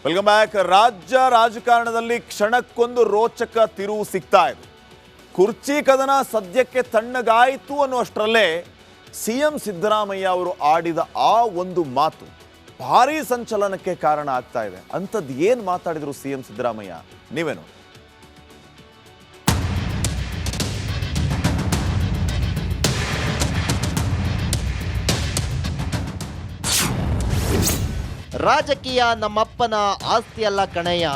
Welcome back. ರಾಜ್ಯ ರಾಜಕಾರಣದಲ್ಲಿ ಕ್ಷಣಕ್ಕೊಂದು ರೋಚಕ ತಿರುವು ಸಿಗ್ತಾ ಇದೆ. ಕುರ್ಚಿ ಕದನ ಸದ್ಯಕ್ಕೆ ತಣ್ಣಗಾಯಿತು ಅನ್ನುವಷ್ಟರಲ್ಲೇ ಸಿಎಂ ಸಿದ್ದರಾಮಯ್ಯ ಅವರು ಆಡಿದ ಆ ಒಂದು ಮಾತು ಭಾರೀ ಸಂಚಲನಕ್ಕೆ ಕಾರಣ ಆಗ್ತಾ ಇದೆ. ಅಂಥದ್ದು ಏನು ಮಾತಾಡಿದ್ರು ಸಿಎಂ ಸಿದ್ದರಾಮಯ್ಯ, ನೀವೇ ನೋಡಿ. ರಾಜಕೀಯ ನಮ್ಮಪ್ಪನ ಆಸ್ತಿಯಲ್ಲ ಕಣಯ್ಯ.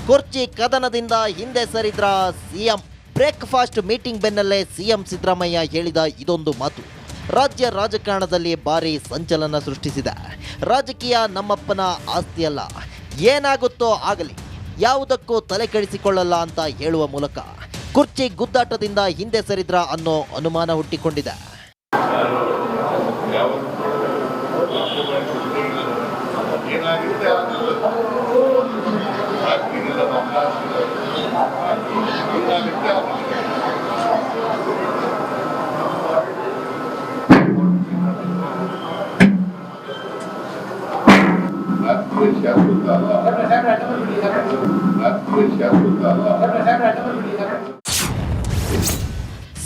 ಕುರ್ಚಿ ಕದನದಿಂದ ಹಿಂದೆ ಸರಿದ್ರ ಸಿಎಂ. ಬ್ರೇಕ್ಫಾಸ್ಟ್ ಮೀಟಿಂಗ್ ಬೆನ್ನಲ್ಲೇ ಸಿಎಂ ಸಿದ್ದರಾಮಯ್ಯ ಹೇಳಿದ ಇದೊಂದು ಮಾತು ರಾಜ್ಯ ರಾಜಕಾರಣದಲ್ಲಿ ಭಾರಿ ಸಂಚಲನ ಸೃಷ್ಟಿಸಿದೆ. ರಾಜಕೀಯ ನಮ್ಮಪ್ಪನ ಆಸ್ತಿಯಲ್ಲ, ಏನಾಗುತ್ತೋ ಆಗಲಿ, ಯಾವುದಕ್ಕೂ ತಲೆ ಕೆಡಿಸಿಕೊಳ್ಳಲ್ಲ ಅಂತ ಹೇಳುವ ಮೂಲಕ ಕುರ್ಚಿ ಗುದ್ದಾಟದಿಂದ ಹಿಂದೆ ಸರಿದ್ರ ಅನ್ನೋ ಅನುಮಾನ ಹುಟ್ಟಿಕೊಂಡಿದೆ.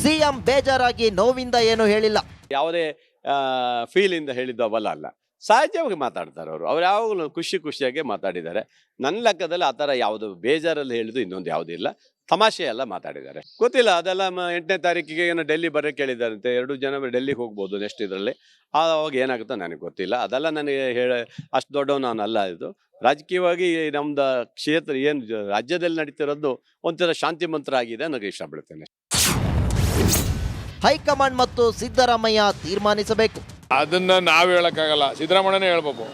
ಸಿಎಂ ಬೇಜಾರಾಗಿ ನೋವಿಂದ ಏನು ಹೇಳಿಲ್ಲ, ಯಾವುದೇ ಫೀಲಿಂದ ಹೇಳಿದ್ದವಲ್ಲ ಅಲ್ಲ, ಸಹಜವಾಗಿ ಮಾತಾಡ್ತಾರೆ ಅವ್ರು ಯಾವಾಗಲೂ ಖುಷಿಯಾಗಿ ಮಾತಾಡಿದ್ದಾರೆ. ನನ್ನ ಲೆಕ್ಕದಲ್ಲಿ ಆ ಥರ ಯಾವುದು ಬೇಜಾರಲ್ಲಿ ಹೇಳಿದ್ದು ಇನ್ನೊಂದು ಯಾವುದೂ ಇಲ್ಲ, ತಮಾಷೆ ಎಲ್ಲ ಮಾತಾಡಿದ್ದಾರೆ. ಗೊತ್ತಿಲ್ಲ, ಅದೆಲ್ಲ 8ನೇ ತಾರೀಕಿಗೆ ಏನೋ ಡೆಲ್ಲಿ ಬರೋಕ್ಕೆ ಹೇಳಿದ್ದಾರಂತೆ. 2 ಜನ ಡೆಲ್ಲಿಗೆ ಹೋಗ್ಬೋದು ನೆಕ್ಸ್ಟ್ ಇದರಲ್ಲಿ. ಆವಾಗ ಏನಾಗುತ್ತೋ ನನಗೆ ಗೊತ್ತಿಲ್ಲ, ಅದೆಲ್ಲ ನನಗೆ ಅಷ್ಟು ದೊಡ್ಡವ ನಾನಲ್ಲ. ಇದು ರಾಜಕೀಯವಾಗಿ ನಮ್ದು ಕ್ಷೇತ್ರ ಏನು ರಾಜ್ಯದಲ್ಲಿ ನಡೀತಿರೋದು ಒಂಥರ ಶಾಂತಿ ಮಂತ್ರ ಆಗಿದೆ ಅನ್ನೋಕೆ ಇಷ್ಟಪಡ್ತೇನೆ. ಹೈಕಮಾಂಡ್ ಮತ್ತು ಸಿದ್ದರಾಮಯ್ಯ ತೀರ್ಮಾನಿಸಬೇಕು. ಅದನ್ನ ನಾವು ಹೇಳಕ್ಕಾಗಲ್ಲ, ಸಿದ್ದರಾಮಯ್ಯನೇ ಹೇಳ್ಬೇಕು,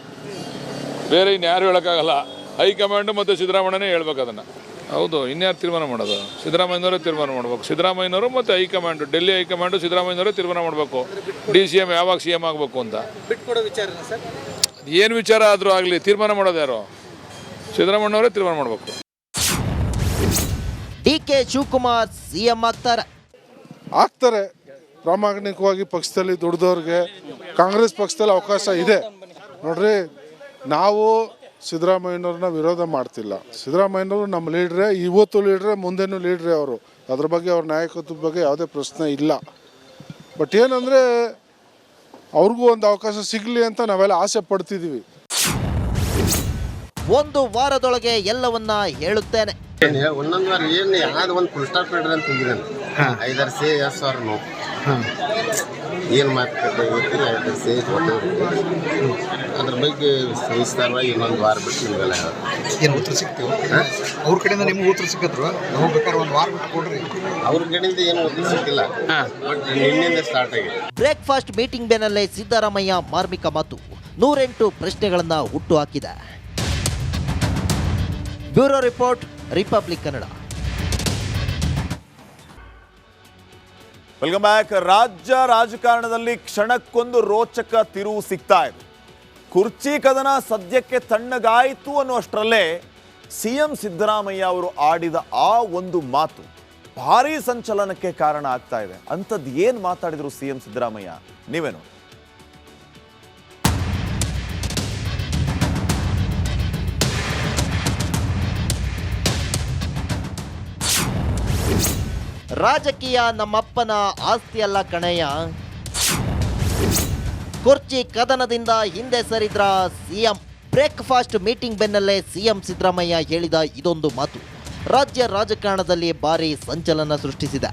ಬೇರೆ ಇನ್ಯಾರು ಹೇಳಕ್ಕಾಗಲ್ಲ. ಹೈಕಮಾಂಡ್ ಮತ್ತು ಸಿದ್ದರಾಮಯ್ಯನೇ ಹೇಳ್ಬೇಕು ಅದನ್ನ. ಹೌದು, ಇನ್ಯಾರು ತೀರ್ಮಾನ ಮಾಡೋದು? ಸಿದ್ದರಾಮಯ್ಯನವರೇ ತೀರ್ಮಾನ ಮಾಡ್ಬೇಕು. ಸಿದ್ದರಾಮಯ್ಯನವರು ಮತ್ತು ಹೈಕಮಾಂಡ್, ಡೆಲ್ಲಿ ಹೈಕಮಾಂಡು ಸಿದ್ದರಾಮಯ್ಯನವರೇ ತೀರ್ಮಾನ ಮಾಡಬೇಕು DCM ಯಾವಾಗ CM ಆಗಬೇಕು ಅಂತ. ಏನು ವಿಚಾರ ಆದರೂ ಆಗಲಿ, ತೀರ್ಮಾನ ಮಾಡೋದು ಯಾರು? ಸಿದ್ದರಾಮಯ್ಯನವರೇ ತೀರ್ಮಾನ ಮಾಡಬೇಕು. DK ಶಿವಕುಮಾರ್ CM ಆಗ್ತಾರೆ. ಪ್ರಾಮಾಣಿಕವಾಗಿ ಪಕ್ಷದಲ್ಲಿ ದುಡಿದವ್ರಿಗೆ ಕಾಂಗ್ರೆಸ್ ಪಕ್ಷದಲ್ಲಿ ಅವಕಾಶ ಇದೆ ನೋಡ್ರಿ. ನಾವು ಸಿದ್ದರಾಮಯ್ಯನವ್ರನ್ನ ವಿರೋಧ ಮಾಡ್ತಿಲ್ಲ. ಸಿದ್ದರಾಮಯ್ಯನವರು ನಮ್ಮ ಲೀಡ್ರೇ, ಇವತ್ತು ಲೀಡ್ರೇ, ಮುಂದೆನೂ ಲೀಡ್ರೇ ಅವರು. ಅದ್ರ ಬಗ್ಗೆ ಅವ್ರ ನಾಯಕತ್ವದ ಬಗ್ಗೆ ಯಾವುದೇ ಪ್ರಶ್ನೆ ಇಲ್ಲ. ಬಟ್ ಏನಂದರೆ ಅವ್ರಿಗೂ ಒಂದು ಅವಕಾಶ ಸಿಗಲಿ ಅಂತ ನಾವೆಲ್ಲ ಆಸೆ ಪಡ್ತಿದ್ದೀವಿ. ಒಂದು ವಾರದೊಳಗೆ ಎಲ್ಲವನ್ನ ಹೇಳುತ್ತೇನೆ. ಒಂದೊಂದು ವಾರ ಏನು ಯಾವ್ದು ಒಂದು ಫುಲ್ ಸ್ಟಾಪ್ ಇಡ್ರಿ ಅಂತ ಹೋಗಿದ್ದಾನೆ. 5 ಸೇ ಎಸ್ ಅವ್ರ ನೋ ಏನು ಮಾತುಕತೆ ಗೊತ್ತಿಲ್ಲ. 5 ಸೇ ಅದ್ರ ಬಗ್ಗೆ ವಿಸ್ತಾರವಾಗಿ ಇನ್ನೊಂದು ವಾರ ಬಿಟ್ಟು ನಿಮಗೆಲ್ಲ ಏನು ಉತ್ತರ ಸಿಗ್ತೀವಿ ಅವ್ರ ಕಡೆಯಿಂದ ನಿಮ್ಗೆ ಉತ್ತರ ಸಿಕ್ಕತ್ರು. ನಾವು ಬೇಕಾದ್ರೆ ಒಂದು ವಾರ ಬಿಟ್ಟು ಕೊಡ್ರಿ. ಅವ್ರ ಕಡೆಯಿಂದ ಏನು ಉತ್ತರ ಸಿಕ್ಕಿಲ್ಲ, ಬಟ್ ನಿನ್ನಿಂದ ಸ್ಟಾರ್ಟ್ ಆಗಿದೆ. ಬ್ರೇಕ್ಫಾಸ್ಟ್ ಮೀಟಿಂಗ್ ಬೆನ್ನಲ್ಲೇ ಸಿದ್ದರಾಮಯ್ಯ ಮಾರ್ಮಿಕ ಮಾತು 108 ಪ್ರಶ್ನೆಗಳನ್ನ ಹುಟ್ಟು ಹಾಕಿದೆ. Bureau report, republic Kannada. Welcome back. ರಾಜ್ಯ ರಾಜಕಾರಣದಲ್ಲಿ ಕ್ಷಣಕ್ಕೊಂದು ರೋಚಕ ತಿರುವು ಸಿಗ್ತಾ ಇದೆ. ಕುರ್ಚಿ ಕದನ ಸದ್ಯಕ್ಕೆ ತಣ್ಣಗಾಯಿತು ಅನ್ನುವಷ್ಟರಲ್ಲೇ ಸಿಎಂ ಸಿದ್ದರಾಮಯ್ಯ ಅವರು ಆಡಿದ ಆ ಒಂದು ಮಾತು ಭಾರೀ ಸಂಚಲನಕ್ಕೆ ಕಾರಣ ಆಗ್ತಾ ಇದೆ. ಅಂಥದ್ದು ಏನು ಮಾತಾಡಿದ್ರು ಸಿಎಂ ಸಿದ್ದರಾಮಯ್ಯ, ನೀವೇ ನೋಡಿ. ರಾಜಕೀಯ ನಮ್ಮಪ್ಪನ ಆಸ್ತಿಯಲ್ಲ ಕಣಯ್ಯ. ಕುರ್ಚಿ ಕದನದಿಂದ ಹಿಂದೆ ಸರಿದ್ರ ಸಿಎಂ. ಬ್ರೇಕ್ಫಾಸ್ಟ್ ಮೀಟಿಂಗ್ ಬೆನ್ನಲ್ಲೇ ಸಿಎಂ ಸಿದ್ದರಾಮಯ್ಯ ಹೇಳಿದ ಇದೊಂದು ಮಾತು ರಾಜ್ಯ ರಾಜಕಾರಣದಲ್ಲಿ ಭಾರಿ ಸಂಚಲನ ಸೃಷ್ಟಿಸಿದೆ.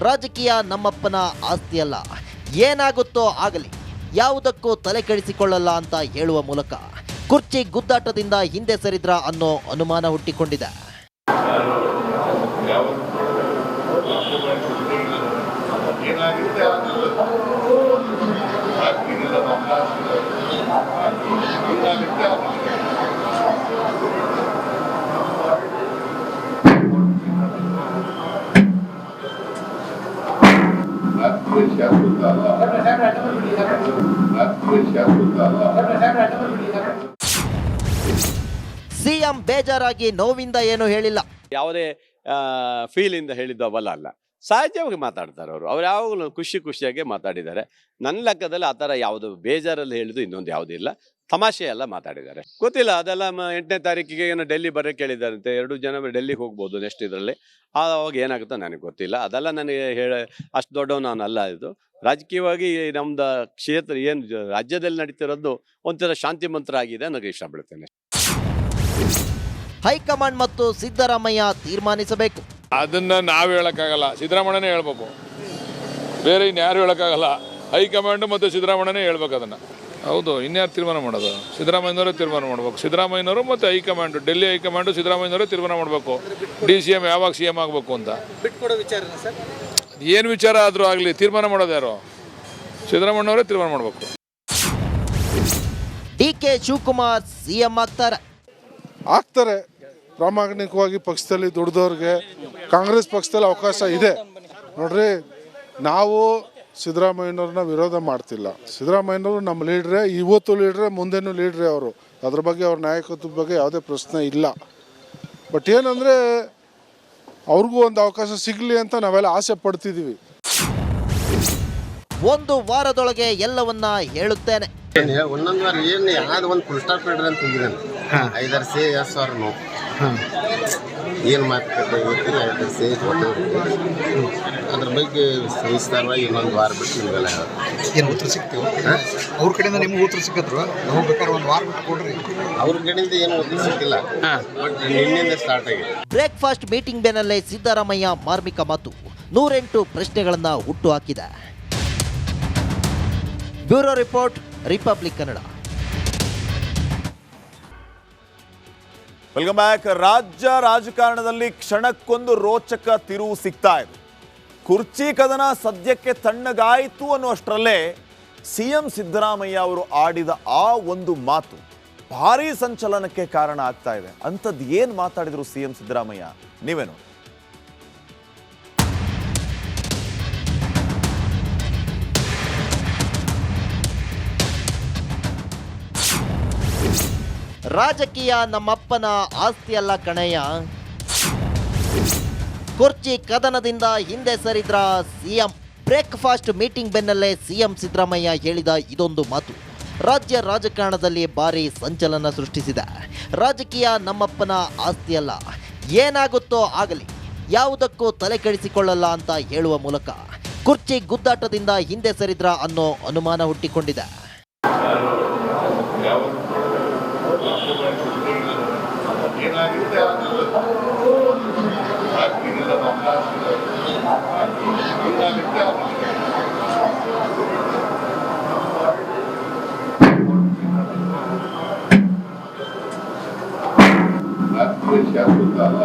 ರಾಜಕೀಯ ನಮ್ಮಪ್ಪನ ಆಸ್ತಿಯಲ್ಲ, ಏನಾಗುತ್ತೋ ಆಗಲಿ, ಯಾವುದಕ್ಕೂ ತಲೆ ಕೆಡಿಸಿಕೊಳ್ಳಲ್ಲ ಅಂತ ಹೇಳುವ ಮೂಲಕ ಕುರ್ಚಿ ಗುದ್ದಾಟದಿಂದ ಹಿಂದೆ ಸರಿದ್ರ ಅನ್ನೋ ಅನುಮಾನ ಹುಟ್ಟಿಕೊಂಡಿದೆ. ಸಿಎಂ ಬೇಜಾರಾಗಿ ನೋವಿಂದ ಏನು ಹೇಳಿಲ್ಲ, ಯಾವುದೇ ಫೀಲಿಂದ ಹೇಳಿದ್ದವಲ್ಲ ಅಲ್ಲ, ಸಹಜವಾಗಿ ಮಾತಾಡ್ತಾರೆ ಅವ್ರು ಯಾವಾಗಲೂ ಖುಷಿಯಾಗಿ ಮಾತಾಡಿದ್ದಾರೆ. ನನ್ನ ಲೆಕ್ಕದಲ್ಲಿ ಆ ಥರ ಯಾವುದು ಬೇಜಾರಲ್ಲಿ ಹೇಳಿದ್ದು ಇನ್ನೊಂದು ಯಾವುದೂ ಇಲ್ಲ, ತಮಾಷೆ ಎಲ್ಲ ಮಾತಾಡಿದ್ದಾರೆ. ಗೊತ್ತಿಲ್ಲ, ಅದೆಲ್ಲ 8ನೇ ತಾರೀಕಿಗೆ ಏನೋ ಡೆಲ್ಲಿ ಬರೋಕ್ಕೆ ಹೇಳಿದ್ದಾರಂತೆ. 2 ಜನ ಡೆಲ್ಲಿಗೆ ಹೋಗ್ಬೋದು ನೆಕ್ಸ್ಟ್ ಇದರಲ್ಲಿ. ಆವಾಗ ಏನಾಗುತ್ತೋ ನನಗೆ ಗೊತ್ತಿಲ್ಲ. ಅದೆಲ್ಲ ನನಗೆ ಅಷ್ಟು ದೊಡ್ಡವ ನಾನಲ್ಲ. ಇದು ರಾಜಕೀಯವಾಗಿ ನಮ್ದು ಕ್ಷೇತ್ರ ಏನು ರಾಜ್ಯದಲ್ಲಿ ನಡೀತಿರೋದು ಒಂಥರ ಶಾಂತಿ ಮಂತ್ರ ಆಗಿದೆ ನನಗೆ ಇಷ್ಟಪಡ್ತೇನೆ. ಹೈಕಮಾಂಡ್ ಮತ್ತು ಸಿದ್ದರಾಮಯ್ಯ ತೀರ್ಮಾನಿಸಬೇಕು. ಅದನ್ನ ನಾವು ಹೇಳಕ್ಕಾಗಲ್ಲ, ಸಿದ್ದರಾಮಯ್ಯನೇ ಹೇಳ್ಬೇಕು. ಬೇರೆ ಇನ್ಯಾರು ಹೇಳಕ್ಕಾಗಲ್ಲ. ಹೈಕಮಾಂಡ್ ಮತ್ತು ಸಿದ್ದರಾಮಯ್ಯನೇ ಹೇಳ್ಬೇಕು ಅದನ್ನ. ಹೌದು, ಇನ್ಯಾರು ತೀರ್ಮಾನ ಮಾಡೋದು? ಸಿದ್ದರಾಮಯ್ಯನವರೇ ತೀರ್ಮಾನ ಮಾಡ್ಬೇಕು. ಸಿದ್ದರಾಮಯ್ಯನವರು ಮತ್ತು ಹೈಕಮಾಂಡ್, ಡೆಲ್ಲಿ ಹೈಕಮಾಂಡು ಸಿದ್ದರಾಮಯ್ಯನವರೇ ತೀರ್ಮಾನ ಮಾಡಬೇಕು DCM ಯಾವಾಗ CM ಆಗಬೇಕು ಅಂತ. ಏನು ವಿಚಾರ ಆದರೂ ಆಗಲಿ, ತೀರ್ಮಾನ ಮಾಡೋದು ಯಾರು? ಸಿದ್ದರಾಮಯ್ಯನವರೇ ತೀರ್ಮಾನ ಮಾಡಬೇಕು. DK ಶಿವಕುಮಾರ್ CM ಆಗ್ತಾರೆ. ಪ್ರಾಮಾಣಿಕವಾಗಿ ಪಕ್ಷದಲ್ಲಿ ದುಡ್ದವ್ರಿಗೆ ಕಾಂಗ್ರೆಸ್ ಪಕ್ಷದಲ್ಲಿ ಅವಕಾಶ ಇದೆ. ನೋಡ್ರಿ, ನಾವು ಸಿದ್ದರಾಮಯ್ಯನವ್ರನ್ನ ವಿರೋಧ ಮಾಡ್ತಿಲ್ಲ. ಸಿದ್ದರಾಮಯ್ಯನವರು ನಮ್ಮ ಲೀಡ್ರೇ, ಇವತ್ತು ಲೀಡ್ರೇ, ಮುಂದೆನೂ ಲೀಡ್ರೇ ಅವರು. ಅದ್ರ ಬಗ್ಗೆ ಅವ್ರ ನಾಯಕತ್ವದ ಬಗ್ಗೆ ಯಾವುದೇ ಪ್ರಶ್ನೆ ಇಲ್ಲ. ಬಟ್ ಏನಂದರೆ ಅವ್ರಿಗೂ ಒಂದು ಅವಕಾಶ ಸಿಗಲಿ ಅಂತ ನಾವೆಲ್ಲ ಆಸೆ ಪಡ್ತಿದ್ದೀವಿ. ಒಂದು ವಾರದೊಳಗೆ ಎಲ್ಲವನ್ನ ಹೇಳುತ್ತೇನೆ. ಒಂದೊಂದು ವಾರ ಏನು ಯಾವ್ದು ಒಂದು ಫುಲ್ ಸ್ಟಾಪ್ ಇಡ್ರಿ ಅಂತ ಹೋಗಿದ್ದಾನೆ. 5 CS ಅವ್ರನ್ನು ಏನು ಮಾತುಕತೆ ಐತಿ, 5 CS ಅದ್ರ ಬಗ್ಗೆ ಸವಿಸ್ತಾರವಾಗಿ ಇನ್ನೊಂದು ವಾರ ಬಿಟ್ಟು ನಿಮಗೆಲ್ಲ ಏನು ಉತ್ತರ ಸಿಗ್ತೀವಿ ಅವ್ರ ಕಡೆಯಿಂದ ನಿಮ್ಗೆ ಉತ್ತರ ಸಿಕ್ಕತ್ರು. ನಾವು ಬೇಕಾದ್ರೆ ಒಂದು ವಾರ ಬಿಟ್ಟು ಕೊಡ್ರಿ. ಅವ್ರ ಕಡೆಯಿಂದ ಏನು ಉತ್ತರ ಸಿಕ್ಕಿಲ್ಲ. ಬಟ್ ನಿನ್ನಿಂದ ಸ್ಟಾರ್ಟ್ ಆಗಿದೆ. ಬ್ರೇಕ್ಫಾಸ್ಟ್ ಮೀಟಿಂಗ್ ಬೆನ್ನಲ್ಲೇ ಸಿದ್ದರಾಮಯ್ಯ ಮಾರ್ಮಿಕ ಮಾತು 108 ಪ್ರಶ್ನೆಗಳನ್ನ ಹುಟ್ಟು ಹಾಕಿದೆ. Bureau report, republic Kannada. Welcome back. ರಾಜ್ಯ ರಾಜಕಾರಣದಲ್ಲಿ ಕ್ಷಣಕ್ಕೊಂದು ರೋಚಕ ತಿರುವು ಸಿಗ್ತಾ ಇದೆ. ಕುರ್ಚಿ ಕದನ ಸದ್ಯಕ್ಕೆ ತಣ್ಣಗಾಯಿತು ಅನ್ನುವಷ್ಟರಲ್ಲೇ CM ಸಿದ್ದರಾಮಯ್ಯ ಅವರು ಆಡಿದ ಆ ಒಂದು ಮಾತು ಭಾರೀ ಸಂಚಲನಕ್ಕೆ ಕಾರಣ ಆಗ್ತಾ ಇದೆ. ಅಂಥದ್ದು ಏನು ಮಾತಾಡಿದ್ರು CM ಸಿದ್ದರಾಮಯ್ಯ, ನೀವೇ ನೋಡಿ. ರಾಜಕೀಯ ನಮ್ಮಪ್ಪನ ಆಸ್ತಿಯಲ್ಲ ಕಣಯ್ಯ. ಕುರ್ಚಿ ಕದನದಿಂದ ಹಿಂದೆ ಸರಿದ್ರ CM. ಬ್ರೇಕ್ಫಾಸ್ಟ್ ಮೀಟಿಂಗ್ ಬೆನ್ನಲ್ಲೇ CM ಸಿದ್ದರಾಮಯ್ಯ ಹೇಳಿದ ಇದೊಂದು ಮಾತು ರಾಜ್ಯ ರಾಜಕಾರಣದಲ್ಲಿ ಭಾರಿ ಸಂಚಲನ ಸೃಷ್ಟಿಸಿದೆ. ರಾಜಕೀಯ ನಮ್ಮಪ್ಪನ ಆಸ್ತಿಯಲ್ಲ, ಏನಾಗುತ್ತೋ ಆಗಲಿ, ಯಾವುದಕ್ಕೂ ತಲೆ ಕೆಡಿಸಿಕೊಳ್ಳಲ್ಲ ಅಂತ ಹೇಳುವ ಮೂಲಕ ಕುರ್ಚಿ ಗುದ್ದಾಟದಿಂದ ಹಿಂದೆ ಸರಿದ್ರ ಅನ್ನೋ ಅನುಮಾನ ಹುಟ್ಟಿಕೊಂಡಿದೆ. ಶಾಶ್ವತ ಅಲ್ಲ.